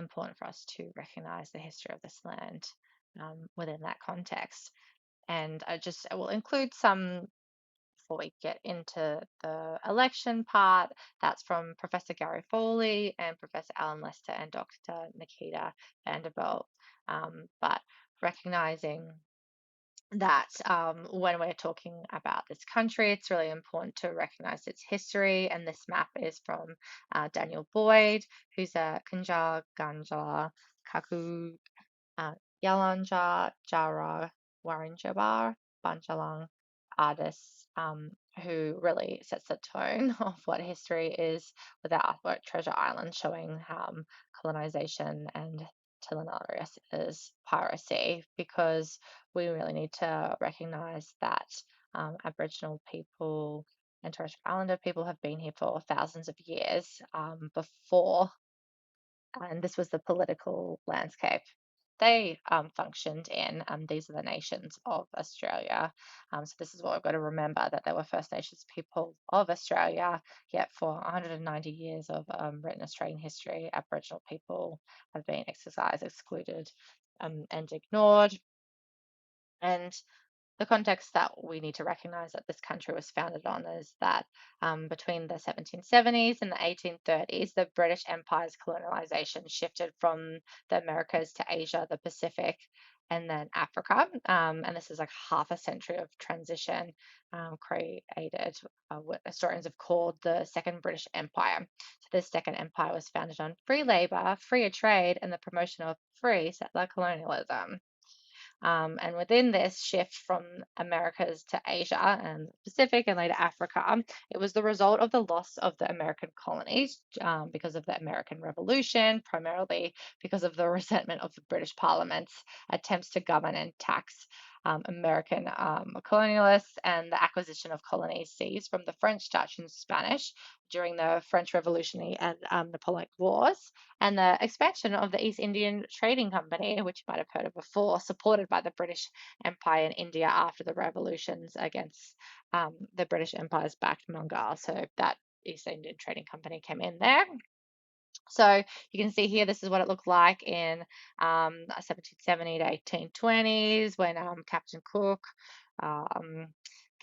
important for us to recognize the history of this land within that context. And I will include some before we get into the election part. That's from Professor Gary Foley and Professor Alan Lester and Dr. Nikita Vanderbilt. But recognizing that when we're talking about this country, it's really important to recognize its history. And this map is from Daniel Boyd, who's a Kunja Ganja Kaku Yalanja Jara Warinjabar Banjalang artist, who really sets the tone of what history is with our artwork Treasure Island, showing colonization and Telenarius is piracy, because we really need to recognize that Aboriginal people and Torres Strait Islander people have been here for thousands of years before, and this was the political landscape they functioned in. These are the nations of Australia. So this is what we've got to remember, that they were First Nations people of Australia, yet for 190 years of written Australian history, Aboriginal people have been exercised, excluded, and ignored. And the context that we need to recognize that this country was founded on is that between the 1770s and the 1830s, the British Empire's colonization shifted from the Americas to Asia, the Pacific, and then Africa. And this is like half a century of transition created what historians have called the Second British Empire. So this Second Empire was founded on free labor, freer trade, and the promotion of free settler colonialism. And within this shift from Americas to Asia and Pacific and later Africa, it was the result of the loss of the American colonies because of the American Revolution, primarily because of the resentment of the British Parliament's attempts to govern and tax American colonialists, and the acquisition of colonies seized from the French, Dutch, and Spanish during the French Revolutionary and Napoleonic Wars, and the expansion of the East Indian Trading Company, which you might have heard of before, supported by the British Empire in India after the revolutions against the British Empire's backed Bengal. So that East Indian Trading Company came in there. So you can see here, this is what it looked like in 1770 to 1820s when Captain Cook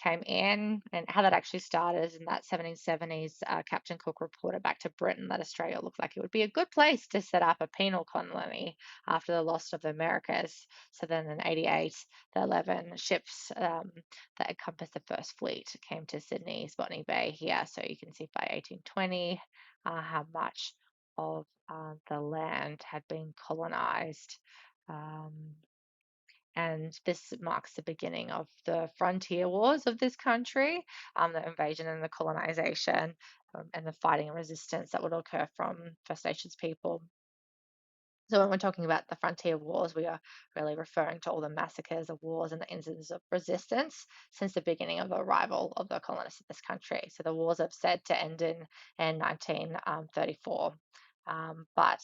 came in, and how that actually started in that 1770s. Captain Cook reported back to Britain that Australia looked like it would be a good place to set up a penal colony after the loss of the Americas. So then in 88, the 11 ships that encompassed the first fleet came to Sydney's Botany Bay here. So you can see by 1820 how much of the land had been colonized. And this marks the beginning of the frontier wars of this country, the invasion and the colonization, and the fighting and resistance that would occur from First Nations people. So when we're talking about the frontier wars, we are really referring to all the massacres, the wars, and the incidents of resistance since the beginning of the arrival of the colonists in this country. So the wars are said to end in 1934. But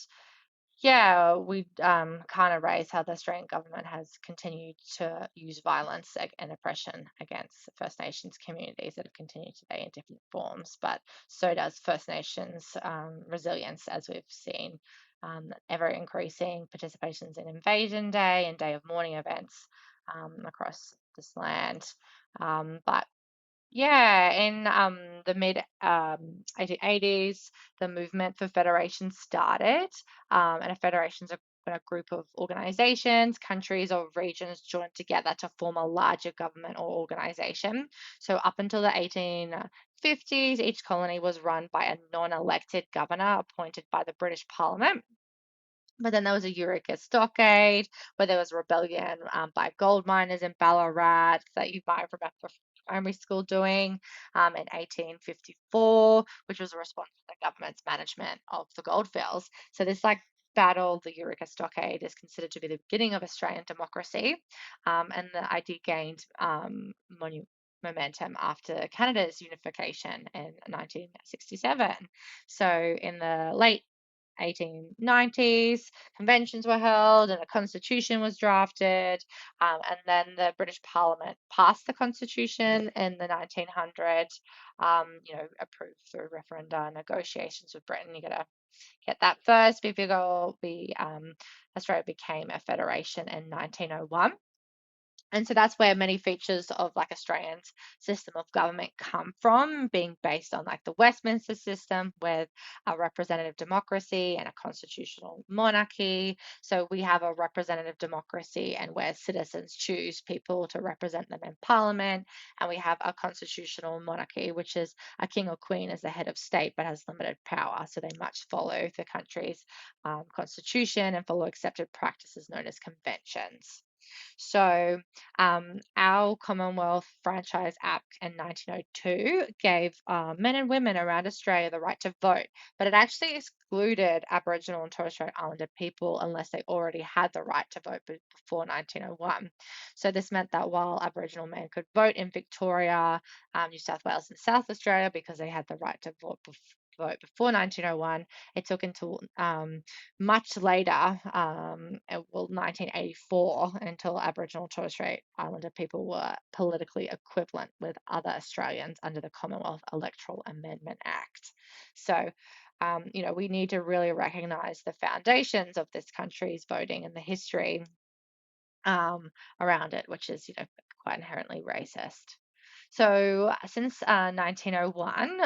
yeah, we kind of raise how the Australian government has continued to use violence and oppression against First Nations communities that have continued today in different forms. But so does First Nations resilience, as we've seen, ever increasing participations in Invasion Day and Day of Mourning events across this land. But yeah, in the mid 1880s, the movement for federation started, and a federation is a group of organizations, countries, or regions joined together to form a larger government or organization. So up until the 1850s, each colony was run by a non-elected governor appointed by the British Parliament. But then there was a Eureka Stockade, where there was rebellion by gold miners in Ballarat that you might remember from primary school doing in 1854, which was a response to the government's management of the goldfields. So this battle, the Eureka Stockade, is considered to be the beginning of Australian democracy, and the idea gained momentum after Canada's unification in 1967. So in the late 1890s, conventions were held and a constitution was drafted. And then the British Parliament passed the constitution in the 1900s, approved through referenda, negotiations with Britain. You got to get that first before Australia became a federation in 1901. And so that's where many features of like Australians system of government come from, being based on like the Westminster system with a representative democracy and a constitutional monarchy. So we have a representative democracy and where citizens choose people to represent them in parliament. And we have a constitutional monarchy, which is a king or queen as the head of state, but has limited power. So they must follow the country's constitution and follow accepted practices known as conventions. So, our Commonwealth Franchise Act in 1902 gave men and women around Australia the right to vote, but it actually excluded Aboriginal and Torres Strait Islander people unless they already had the right to vote before 1901. So, this meant that while Aboriginal men could vote in Victoria, New South Wales, and South Australia because they had the right to vote before 1901, it took until much later, 1984, until Aboriginal and Torres Strait Islander people were politically equivalent with other Australians under the Commonwealth Electoral Amendment Act. So, we need to really recognise the foundations of this country's voting and the history around it, which is, quite inherently racist. So, since 1901,